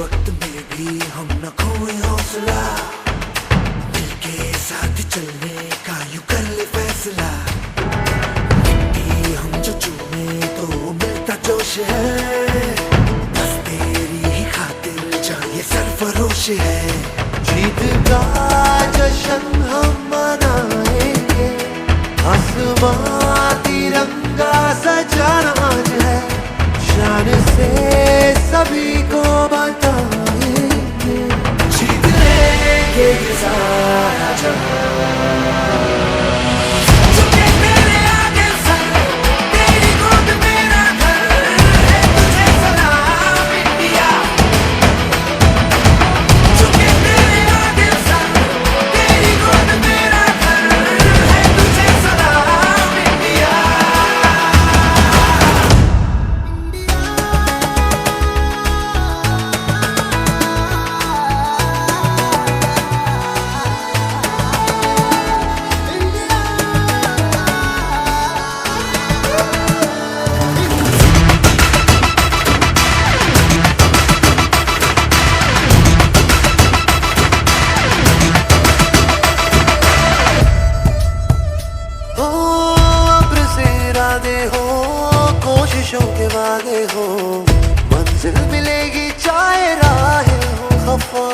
वक्त में भी हम न खोए हौसला, मिलके साथ चलने का यूं कर ले फैसला। मिट्टी हम जो चूमे तो मिलता जोश है, बस तेरी ही खातिर जा ये सरफरोश है। जीत का जश्न हम मनाएंगे, आसमां तिरंगा सजाना आज है, शान से सभी को बताएंगे, जीत लेंगे ये सारा जहां। कोशिशों के वादे हो, मंजिल मिलेगी चाहे राहें हो खफा।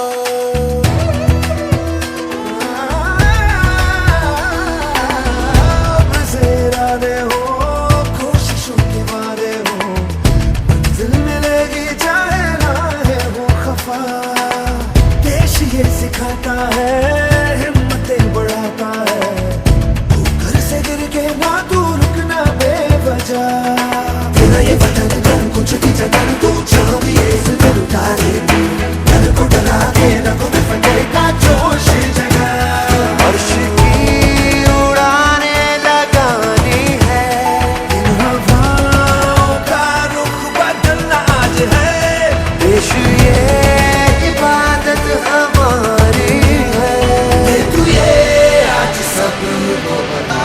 इरादे हो, कोशिशों के वादे हो, मंजिल मिलेगी चाहे राहें हो खफा। देश ये सिखाता है, हिम्मतें बढ़ाता है, तू घर से गिर के ना तू रुकना बेवजह। ये वतन कर कुछ भी जतन, तू जहाँ भी इस दिल उतारे, डर को डरा के रखो में फटे का जोश जगा। अर्श की उड़ाने लगानी है, इन हवाओं का रुख बदलना आज है, देश ये इबादत हमारी है। तू ये आज सबको बता,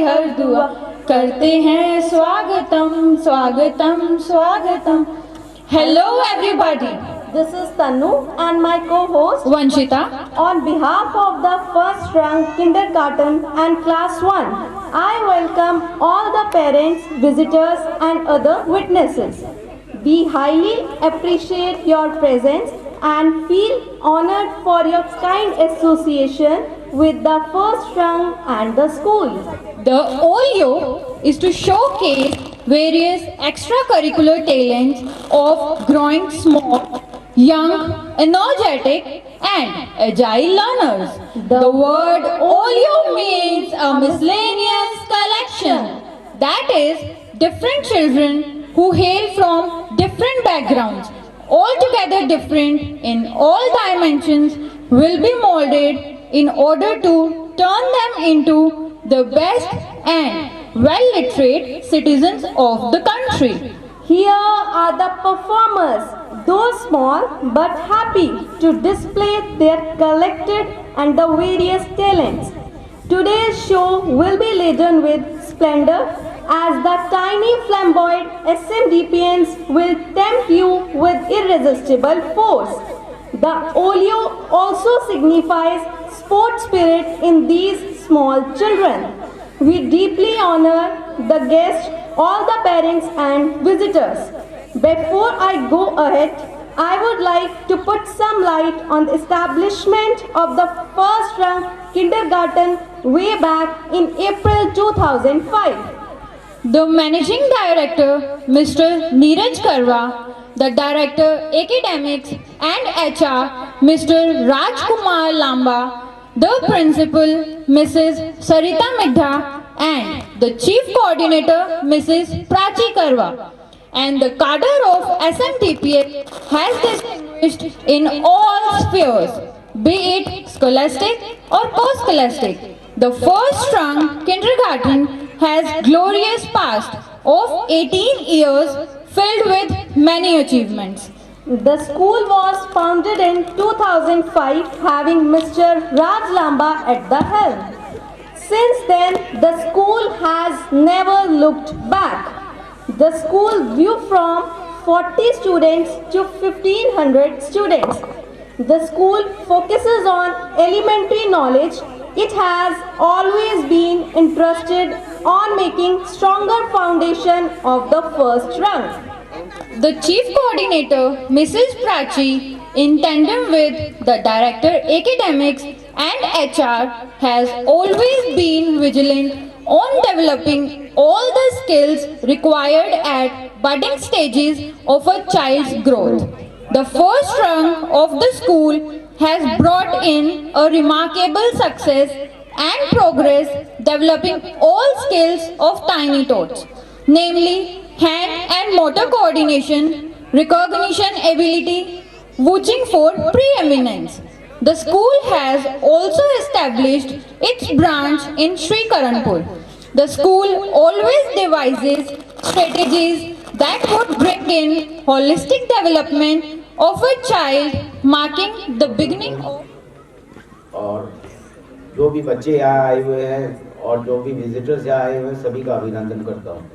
हर दुआ करते हैं स्वागतम स्वागतम स्वागतम। Hello everybody, this is Tanu and my co-host Vanshita. On behalf of the first rank kindergarten and class 1, I welcome all the parents, visitors and other witnesses. We highly appreciate your presence and feel honored for your kind association with the first rank and the school. The OLIO is to showcase various extracurricular talents of growing small, young, energetic and agile learners. The word OLIO means a miscellaneous collection, that is, different children who hail from different backgrounds, altogether different in all dimensions, will be molded in order to turn them into the best and well-literate citizens of the country. Here are the performers, though small but happy to display their collected and the various talents. Today's show will be laden with splendor as the tiny flamboyant SMDPNs will tempt you with irresistible force. The OLIO also signifies sport spirit in these small children. We deeply honor the guests, all the parents and visitors. Before I go ahead, I would like to put some light on the establishment of the first rank kindergarten way back in April 2005. The Managing Director, Mr. Neeraj Karwa, the Director Academics and HR, Mr. Rajkumar Lamba, the Principal, Mrs. Sarita Midha, and the Chief Coordinator, Mrs. Prachi Karwa, and the cadre of SMTPA has distinguished in all spheres, be it scholastic or post-scholastic. The first rung kindergarten has glorious past of 18 years filled with many achievements. The school was founded in 2005, having Mr. Raj Lamba at the helm. Since then, the school has never looked back. The school grew from 40 students to 1500 students. The school focuses on elementary knowledge. It has always been interested on making stronger foundation of the first rung. The Chief Coordinator, Mrs. Prachi, in tandem with the Director Academics and HR, has always been vigilant on developing all the skills required at budding stages of a child's growth. The first rung of the school has brought in a remarkable success and progress, developing all skills of tiny tots, namely hand and motor coordination, recognition ability, vouching for preeminence. The school has also established its branch in Sri Karanpur. The school always devises strategies that would bring in holistic development of a child, marking the beginning of और जो भी बच्चे यहाँ आए हुए हैं और जो भी विजिटर्स यहाँ आए हुए हैं सभी का अभिनंदन करता हूँ।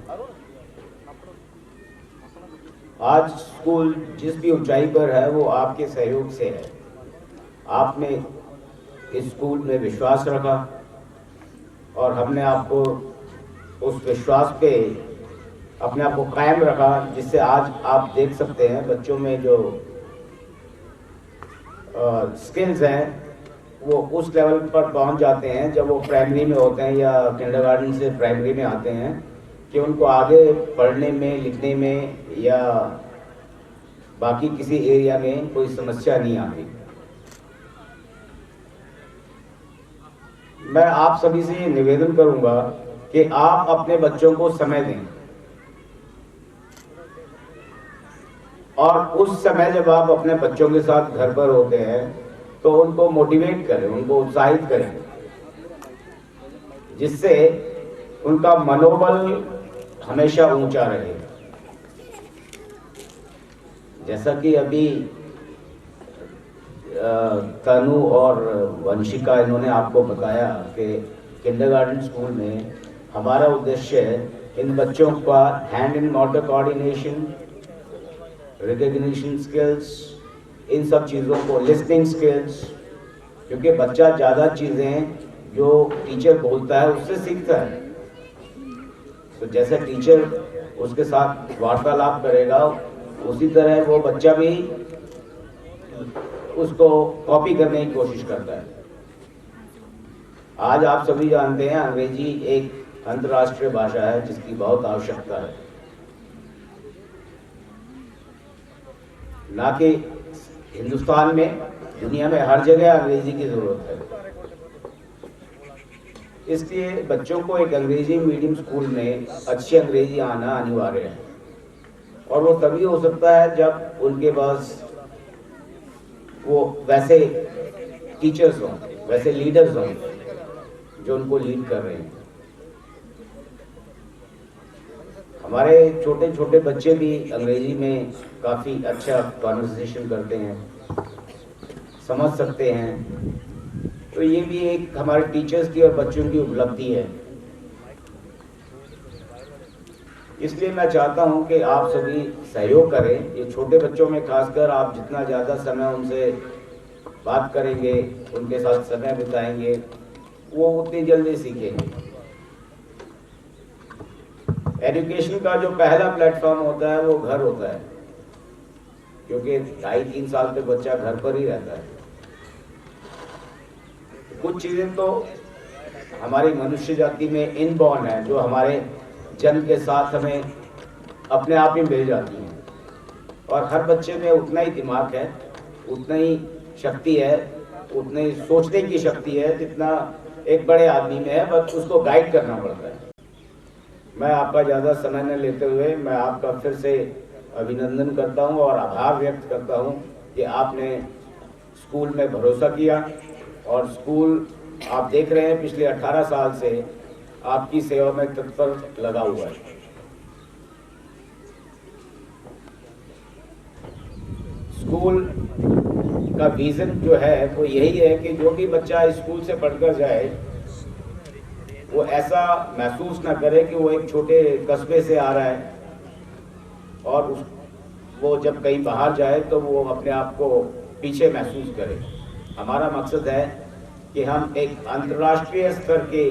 आज स्कूल जिस भी ऊंचाई पर है वो आपके सहयोग से है। आपने इस स्कूल में विश्वास रखा और हमने आपको उस विश्वास पे अपने आप को कायम रखा, जिससे आज आप देख सकते हैं बच्चों में जो स्किल्स हैं वो उस लेवल पर पहुंच जाते हैं जब वो प्राइमरी में होते हैं या किंडरगार्टन से प्राइमरी में आते हैं कि उनको आगे पढ़ने में, लिखने में या बाकी किसी एरिया में कोई समस्या नहीं आती। मैं आप सभी से निवेदन करूंगा कि आप अपने बच्चों को समय दें और उस समय जब आप अपने बच्चों के साथ घर पर होते हैं तो उनको मोटिवेट करें, उनको उत्साहित करें, जिससे उनका मनोबल हमेशा ऊंचा रहे। जैसा कि अभी तनु और वंशिका इन्होंने आपको बताया कि किंडरगार्टन स्कूल में हमारा उद्देश्य है इन बच्चों का hand and motor coordination, recognition skills, इन सब चीज़ों को, लिसनिंग स्किल्स, क्योंकि बच्चा ज़्यादा चीज़ें जो टीचर बोलता है उससे सीखता है। तो जैसे टीचर उसके साथ वार्तालाप करेगा उसी तरह वो बच्चा भी उसको कॉपी करने की कोशिश करता है। आज आप सभी जानते हैं अंग्रेजी एक अंतर्राष्ट्रीय भाषा है जिसकी बहुत आवश्यकता है, ना कि हिंदुस्तान में, दुनिया में हर जगह अंग्रेजी की जरूरत है। इसलिए बच्चों को एक अंग्रेजी मीडियम स्कूल में अच्छी अंग्रेजी आना अनिवार्य है और वो तभी हो सकता है जब उनके पास वो वैसे टीचर्स हों, वैसे लीडर्स हों जो उनको लीड कर रहे हैं। हमारे छोटे छोटे बच्चे भी अंग्रेजी में काफ़ी अच्छा कॉन्वर्सेशन करते हैं, समझ सकते हैं। तो ये भी एक हमारे टीचर्स की और बच्चों की उपलब्धि है। इसलिए मैं चाहता हूं कि आप सभी सहयोग करें। ये छोटे बच्चों में खासकर आप जितना ज़्यादा समय उनसे बात करेंगे, उनके साथ समय बिताएंगे, वो उतनी जल्दी सीखेंगे। एजुकेशन का जो पहला प्लेटफॉर्म होता है वो घर होता है, क्योंकि 2.5-3 साल तक बच्चा घर पर ही रहता है। कुछ चीज़ें तो हमारी मनुष्य जाति में इनबॉर्न है, जो हमारे जन्म के साथ हमें अपने आप ही मिल जाती हैं। और हर बच्चे में उतना ही दिमाग है, उतना ही शक्ति है, उतनी ही सोचने की शक्ति है जितना एक बड़े आदमी में है, बस उसको गाइड करना पड़ता है। मैं आपका ज़्यादा समय न लेते हुए मैं आपका फिर से अभिनंदन करता हूं और आभार व्यक्त करता हूं कि आपने स्कूल में भरोसा किया और स्कूल आप देख रहे हैं पिछले 18 साल से आपकी सेवा में तत्पर लगा हुआ है। स्कूल का विजन जो है वो यही है कि जो भी बच्चा स्कूल से पढ़कर जाए वो ऐसा महसूस ना करे कि वो एक छोटे कस्बे से आ रहा है और वो जब कहीं बाहर जाए तो वो अपने आप को पीछे महसूस करे। हमारा मकसद है कि हम एक अंतर्राष्ट्रीय स्तर की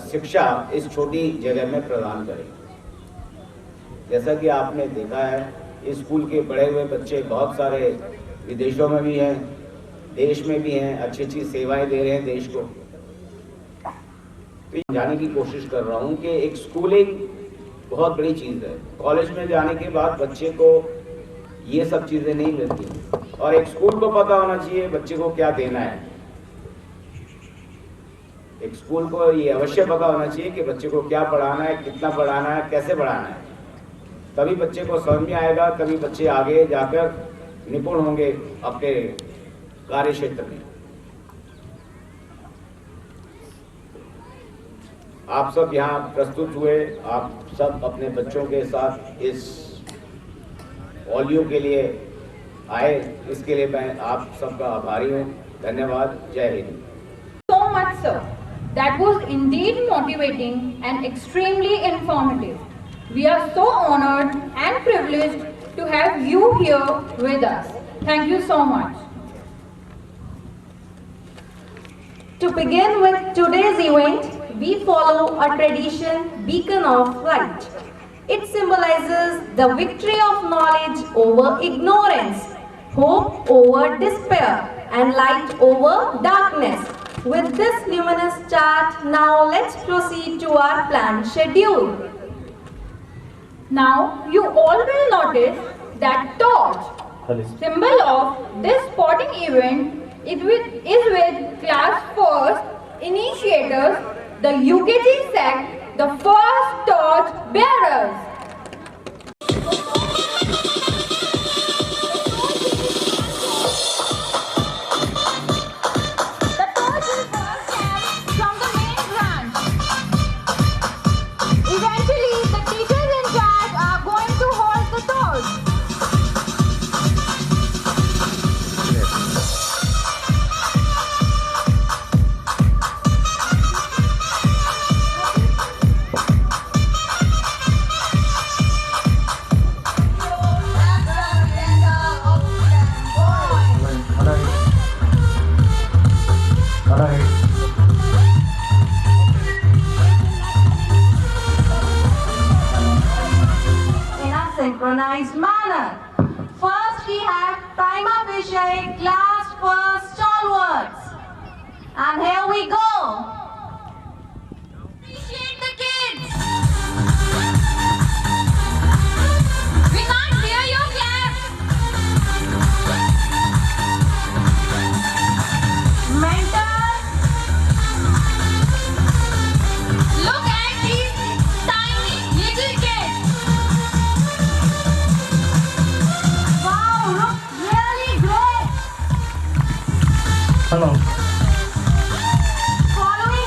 शिक्षा इस छोटी जगह में प्रदान करें। जैसा कि आपने देखा है इस स्कूल के पढ़े हुए बच्चे बहुत सारे विदेशों में भी हैं, देश में भी हैं, अच्छी अच्छी सेवाएं दे रहे हैं देश को। तो जाने की कोशिश कर रहा हूं कि एक स्कूलिंग बहुत बड़ी चीज़ है। कॉलेज में जाने के बाद बच्चे को ये सब चीज़ें नहीं मिलती और एक स्कूल को पता होना चाहिए बच्चे को क्या देना है। एक स्कूल को ये अवश्य पता होना चाहिए कि बच्चे को क्या पढ़ाना है, कितना पढ़ाना है, कैसे पढ़ाना है। तभी बच्चे को समझ में आएगा, तभी बच्चे आगे जाकर निपुण होंगे अपने कार्य क्षेत्र में। आप सब यहाँ प्रस्तुत हुए, आप सब अपने बच्चों के साथ इस पोलियो के लिए आए, इसके लिए मैं आप सबका आभारी हूँ। धन्यवाद। जय Hind. So much, sir. That was indeed motivating and extremely informative. We are so honored and privileged to have you here with us. Thank you so much. To begin with today's event, we follow a tradition, beacon of light. It symbolizes the victory of knowledge over ignorance, hope over despair, and light over darkness. With this luminous chart, now let's proceed to our planned schedule. Now you all will notice that torch, symbol of this sporting event, is with class first initiators, the UKG sect, the first torch bearers. The torch will first come from the main branch. Eventually, the teachers in charge are going to hold the torch. In a synchronized manner. First we have prima facie class first stalwarts. And here we go. Appreciate the kids. We can't hear your claps. Mentors. Look at these tiny little kids. Wow, look really great. Hello. Following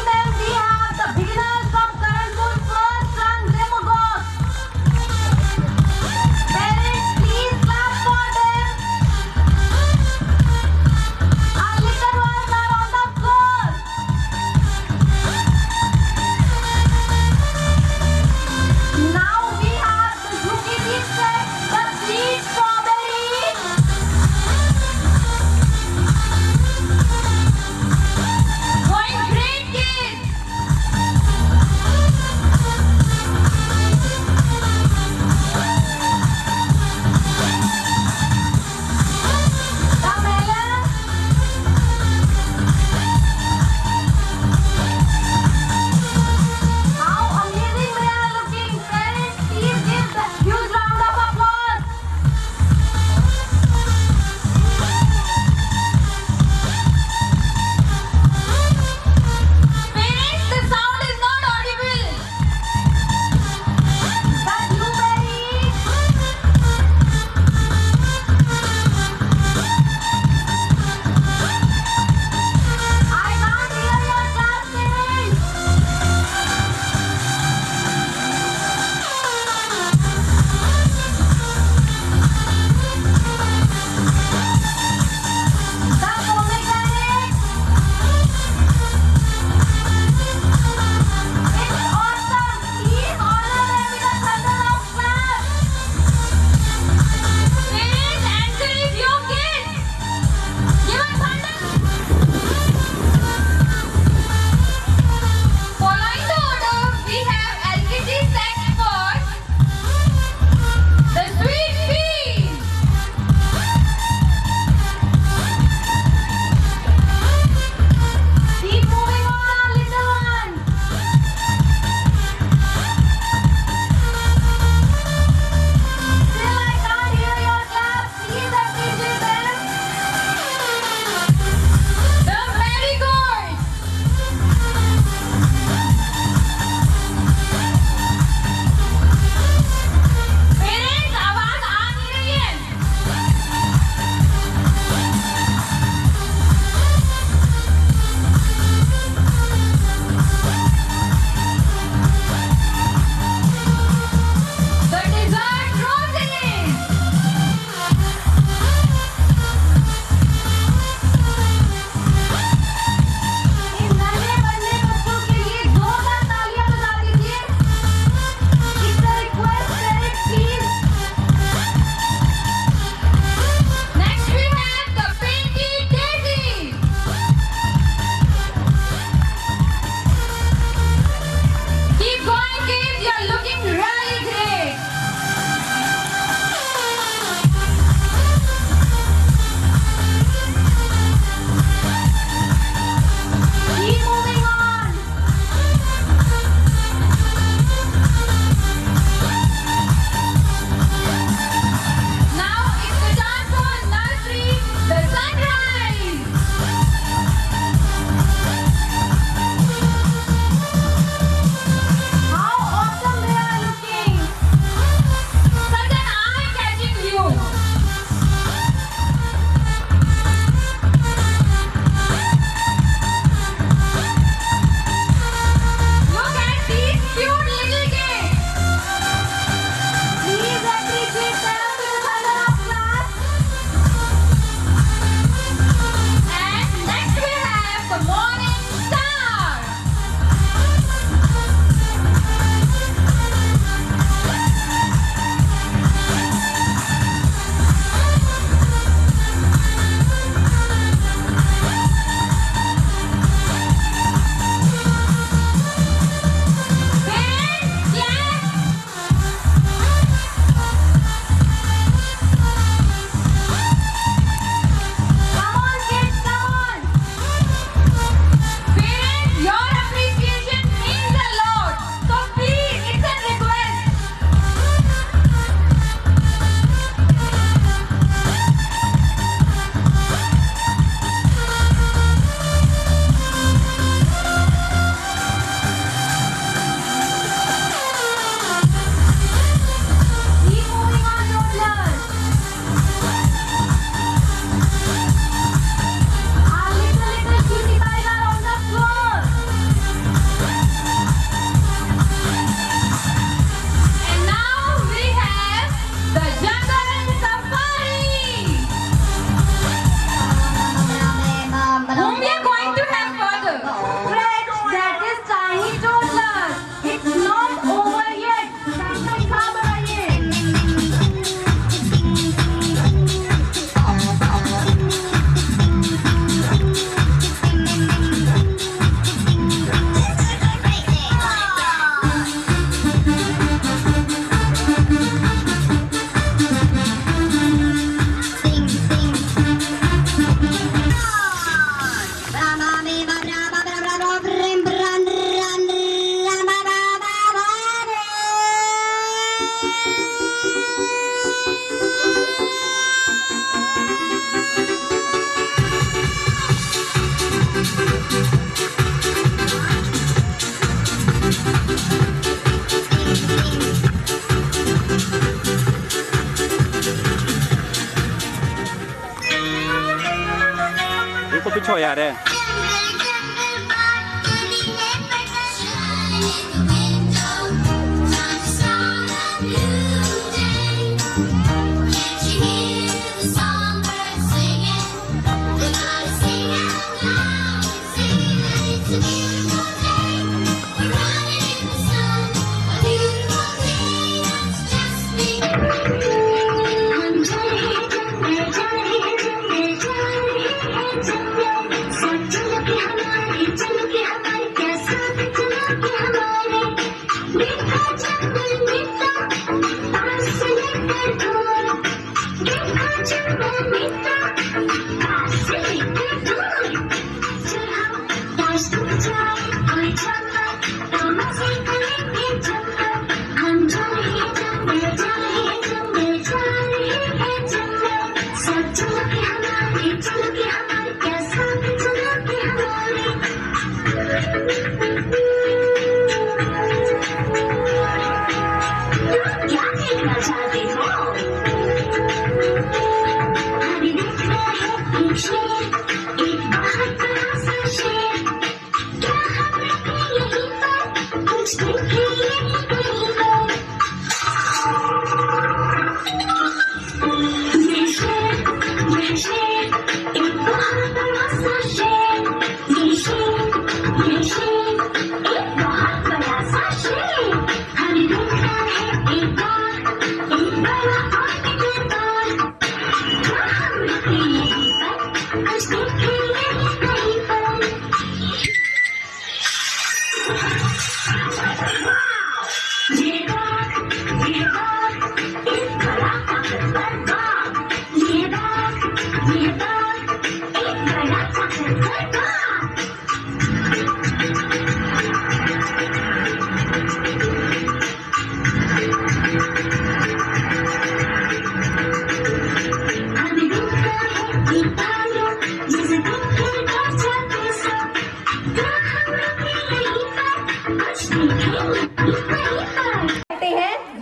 कुछ हो यार है।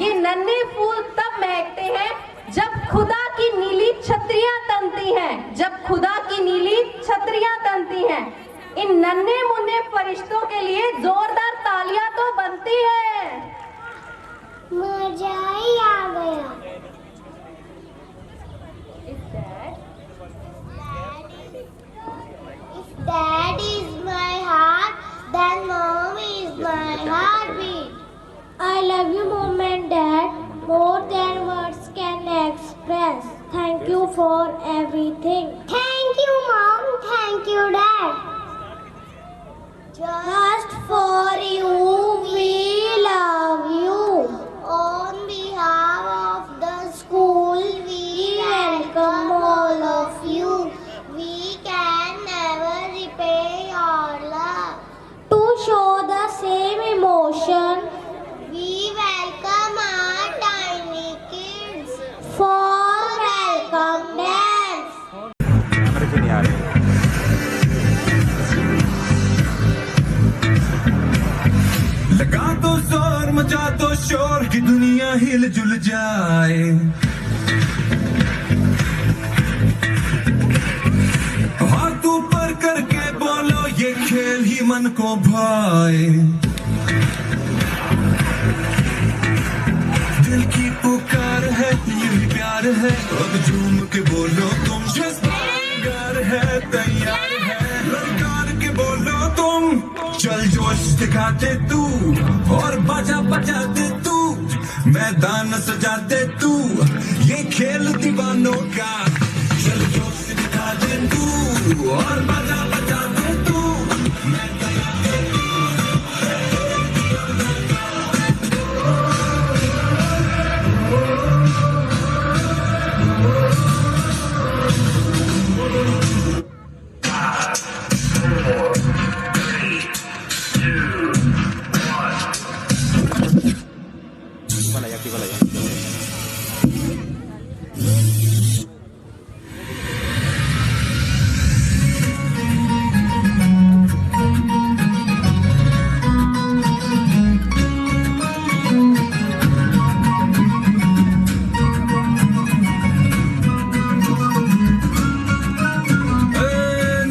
ये नन्हे फूल तब महकते हैं जब खुदा की नीली छतरियां तनती हैं, जब खुदा की नीली छतरियां तनती हैं। इन नन्हे मुन्ने फरिश्तों के लिए जोरदार तालियां तो बनती है। मजा ही आ गया। If dad is my heart, then mom is my heartbeat. I love you, mom and dad, more than words can express. Thank you for everything. Thank you, mom. Thank you, dad. Just for you, we love you. On behalf of the school, we welcome all of you. We can never repay your love. To show the same emotion, we welcome our tiny kids for welcome dance. लगा दो जोर मचा दो शोर की दुनिया हिल जुल जाए। हाथ ऊपर करके बोलो ये खेल ही मन को भाए। दिल की पुकार है ये प्यार है, अब झूम के बोलो तुम जज्बार है, तैयार है ललकार के बोलो तुम। चल जोश दिखाते तू और बाजा बजाते तू, मैदान सजाते तू, ये खेल दीवानों का। चल जोश दिखा दे तू और बाजा बजाते तू,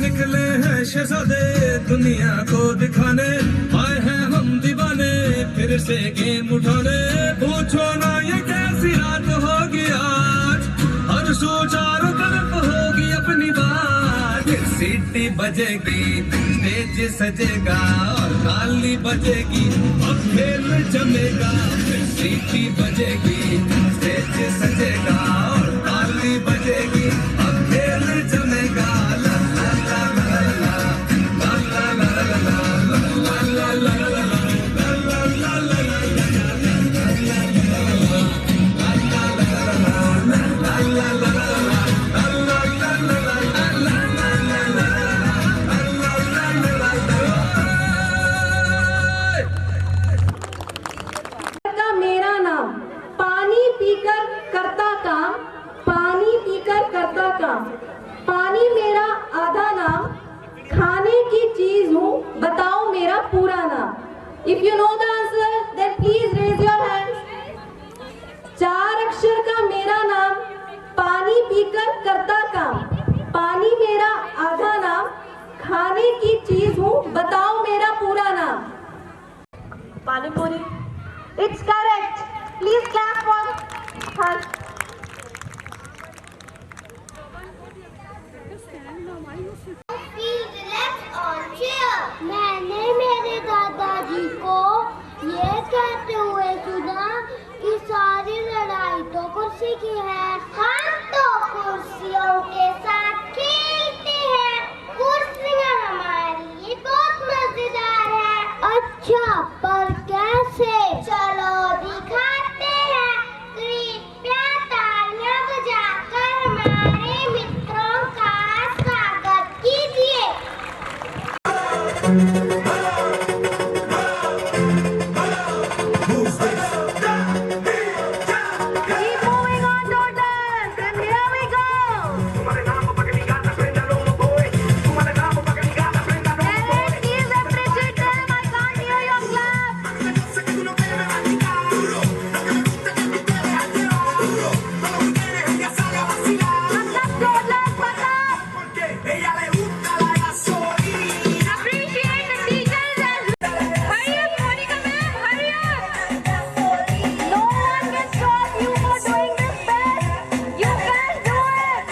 निकले फिर से गेम उठाने, पूछो ना ये कैसी रात होगी आज, हर सो चारों तरफ होगी अपनी बात। सीटी बजेगी, स्टेज सजेगा और ताली बजेगी, अब खेल जमेगा। सीटी बजेगी, स्टेज सजेगा और ताली बजेगी, अब खेल जमेगा। ला ला ला ला ला ला ला ला ला ला ला ला ला। का मेरा नाम, पानी पीकर करता काम, पानी पीकर करता काम। पानी मेरा आधा नाम, खाने की चीज हूँ, बताओ मेरा पूरा नाम। If you know the answer, then please raise your hands. 4 अक्षर का मेरा नाम, पानी पीकर करता काम। पानी मेरा आधा नाम, खाने की चीज हूँ, बताओ मेरा पूरा नाम। पानी पूरी। It's correct. Please clap for her. Feel relaxed और cheer. मैंने मेरे दादाजी को ये कहते हुए सुना कि सारी लड़ाई तो कुर्सी की है। हम तो कुर्सियों के साथ खेलते हैं। कुर्सियाँ हमारे लिए बहुत मजेदार है। अच्छा, पर कैसे? चलो दिखाते हैं। कृपया तालियां बजाकर हमारे मित्रों का स्वागत कीजिए। Keep moving on, daughters, and here we go. Parents, please appreciate them. I can't hear your clap. What's up, toddlers? What's up? Appreciate the teachers as well. Hurry up, Monica ma'am, hurry up. No one can stop you for doing this best. You can do it.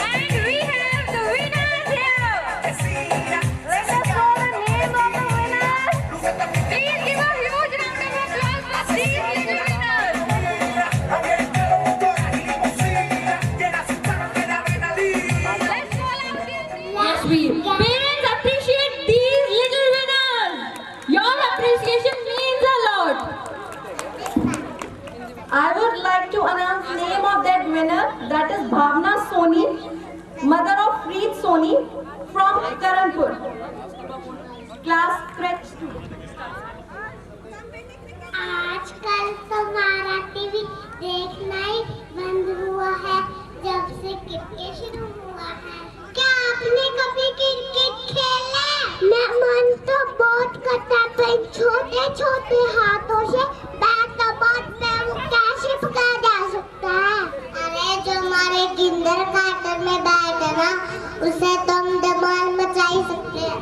And we have the winners here. Let us know the name of the winners. Please give a huge round of applause for these little winners. Let's call out their names. Yes, we. Parents appreciate these little winners. Your appreciation means a lot. I would like to announce the name of that winner, that is Bhavna Soni, mother of Preet Soni from Karanpur. Class crèche 2. आजकल तुम्हारा TV देखना ही बंद हुआ है जब से cricket शुरू हुआ है। क्या आपने कभी क्रिकेट खेला? मैं मन तो बहुत करता था, छोटे छोटे हाथों से बैट बॉल में कैसे पकड़ा जा सकता है? अरे जो हमारे किंडरगार्टन में बैट है ना, उसे तुम धमाल मचा ही सकते हैं।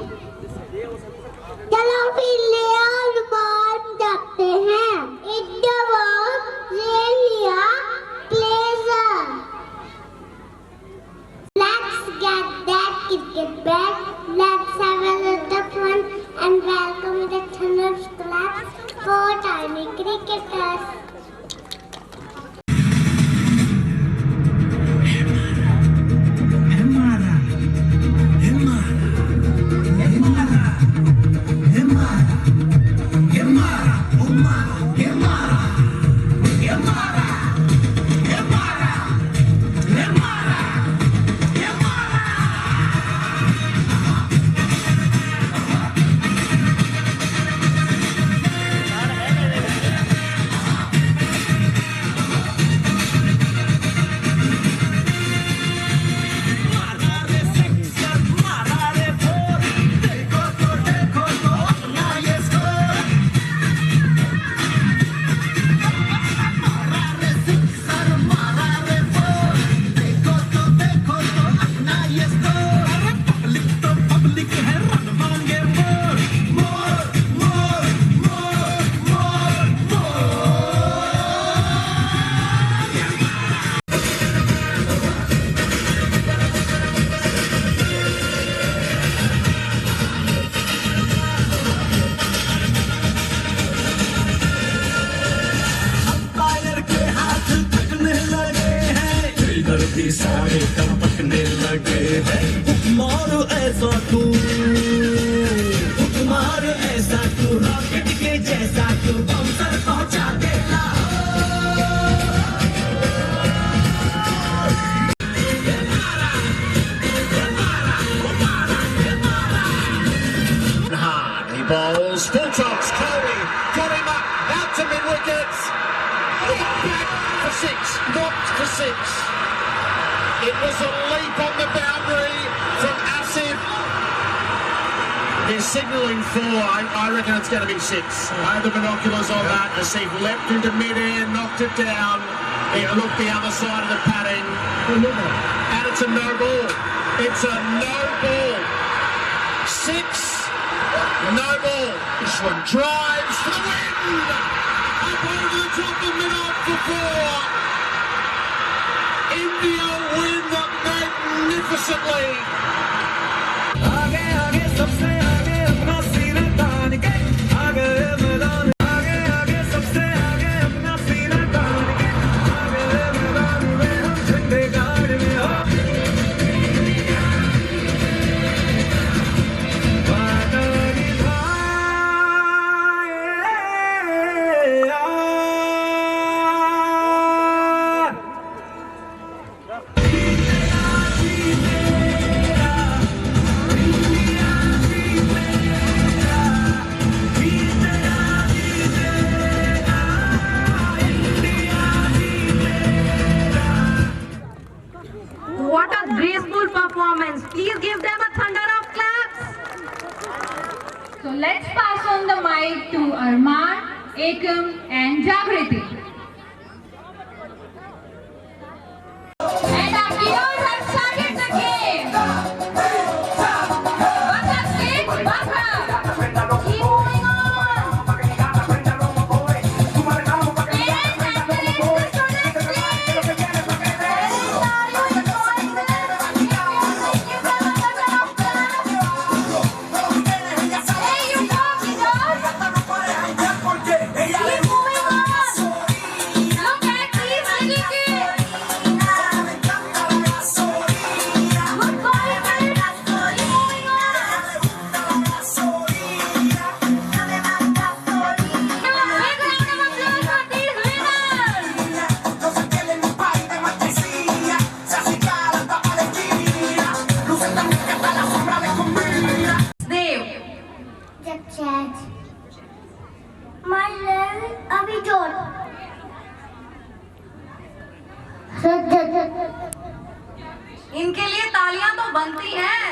चलो फिर ले और बॉल जाते हैं। It was really a pleasure. Let's get that cricket back. Let's have a little fun and welcome the Thunder's class for tiny cricketers. भी सारे टपकने लगे हैं। मारो ऐसा तू, मारो ऐसा तू, रॉकेट के जैसा तू बाउंसर पहुंचा देता। He bowls, full toss, Cowie, got him up, out to mid-wickets, back for six, knocked for six. It was a leap on the boundary from Asif. They're signalling four, I reckon it's going to be six. I have the binoculars on that, Asif leapt into mid-air, knocked it down, he looked the other side of the padding, and it's a no ball. It's a no ball. Six. No ball. This one drives for the win. Up over the top of mid-off for four. India win magnificently. आगे आगे सबसे आगे अपना सीना तान के आगे मैदान, आगे आगे सबसे आगे अपना सीना तान के आगे मैदान में हम झंडे गाड़ में हो। What a graceful performance. Please give them a thunder of claps. So let's pass on the mic to Arman, Ekam and Jagriti. And our heroes have started the game. Baka six, Baka. Keep moving on. Parents encourage the students, please. Parents, are you enjoying this? Give them a thunder of claps. Hey, you talking, girls? Keep moving on. Look at these little kids. Good boy, kids. Keep moving on. Give a big round of applause for these winners. Dev. Chat. My name अभी जोड़। इनके लिए तालियां तो बनती हैं।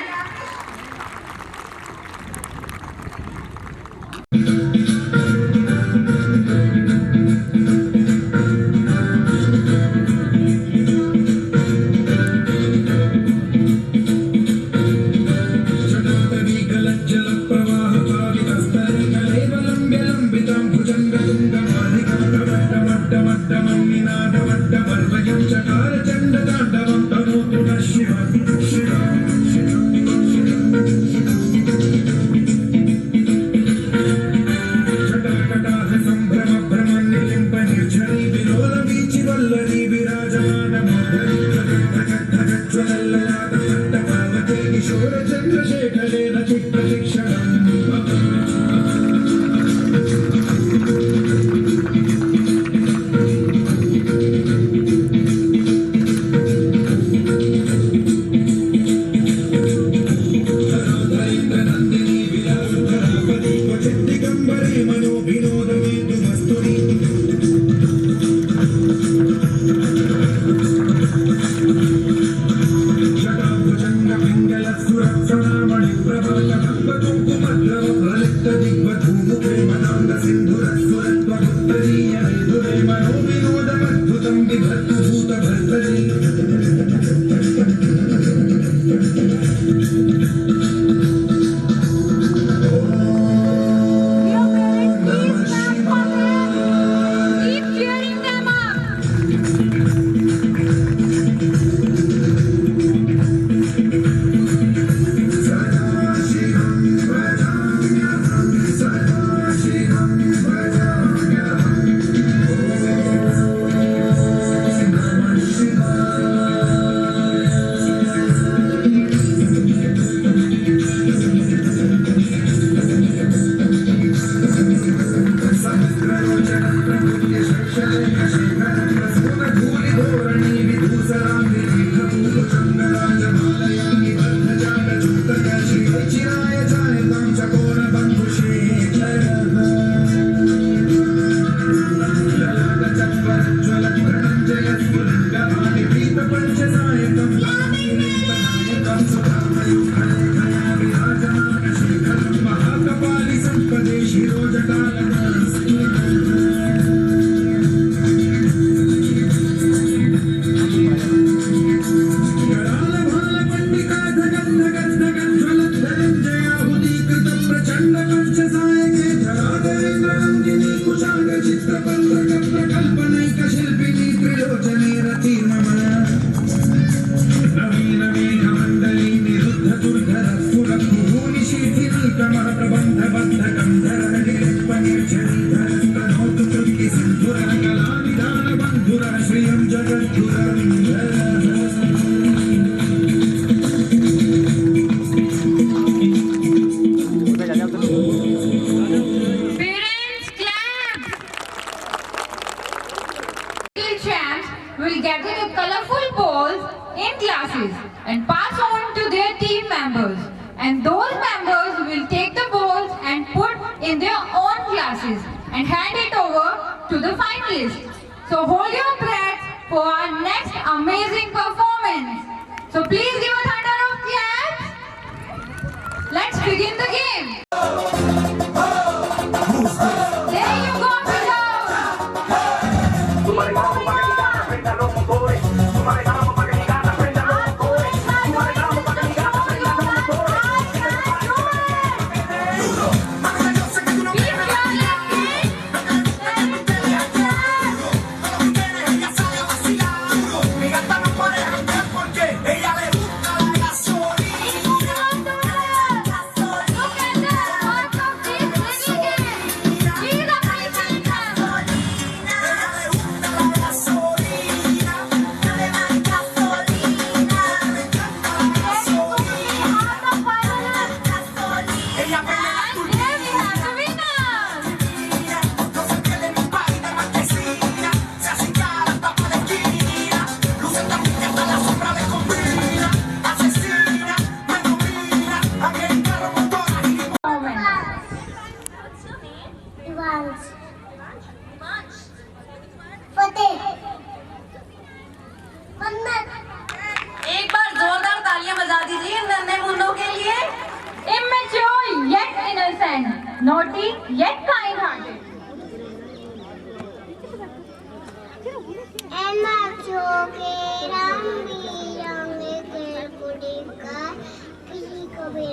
Parents, clap! Little champs will gather the colorful balls in classes and pass on to their team members. And those members will take the balls and put in their own classes and hand it over to the finalists. So hold your breath for our next amazing performance. So please give a thunder of claps. Let's begin the game. There you go, एक बार जोरदार तालियां बजा दीजिए नन्हे मुन्नों के लिए। Immature yet innocent, naughty yet kind-hearted. बच्चों के रंग बिरंगे खेल कूद कर किसी को भी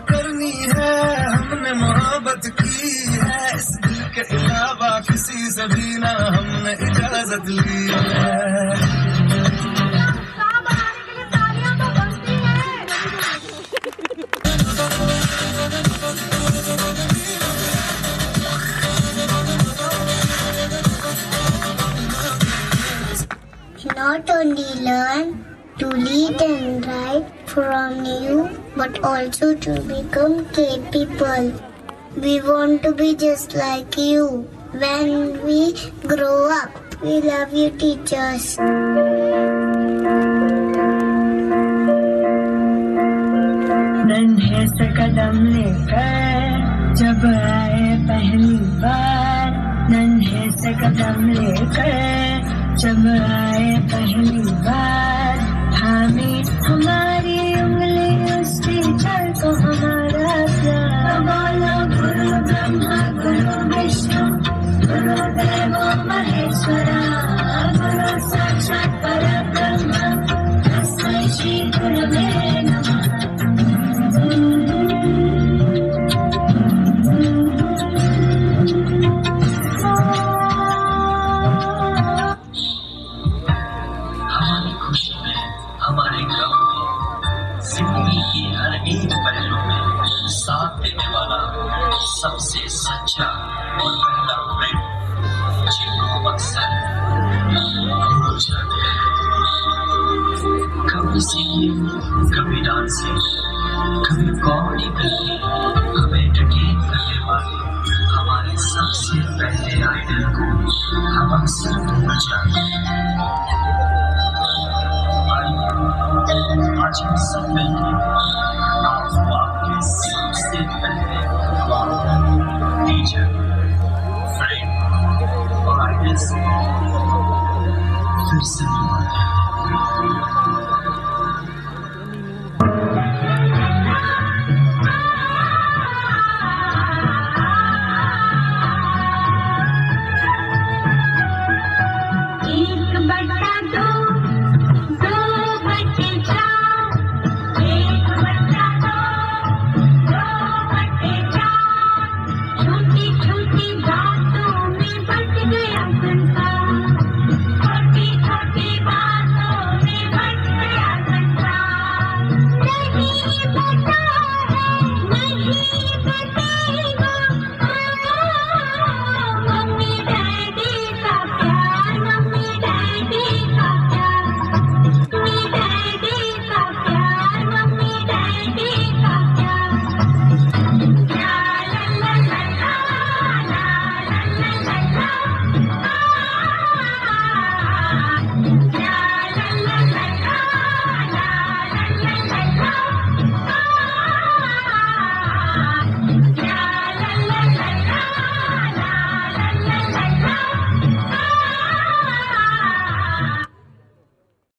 करनी है, हमने मोहब्बत की है, इस दिल के अलावा किसी से भी ना हमने इजाजत ली है। Not only learn to lead and write from you, but also to become capable. We want to be just like you. When we grow up, we love you, teachers. नन्हे से कदम लेकर जब आए पहली बार, नन्हे से कदम लेकर जब आए पहली बार, हमें हमारी उंगली उस टीचर को हमारा प्यार। बोलो गुरु ब्रह्मा गुरु विष्णु गुरुदेवो महेश्वरा, गुरु साक्षात् परब्रह्म तस्मै श्री गुरवे नमः। हमारी खुशी में, हमारे गम में, जिंदगी की हर एक पहलू में साथ देने वाला सबसे सच्चा और पहला प्रेम, जिनको अक्सर भूल जाते हैं। कभी सिंगिंग, कभी डांसिंग, कभी कॉमेडी करके हमें एंटरटेन करने वाले हमारे सबसे पहले आइडल को हम अक्सर भूल जाते हैं। आज हम सब मिलकर आपको आपके सबसे पहले टीचर, फ्रेंड और आइडल फिर से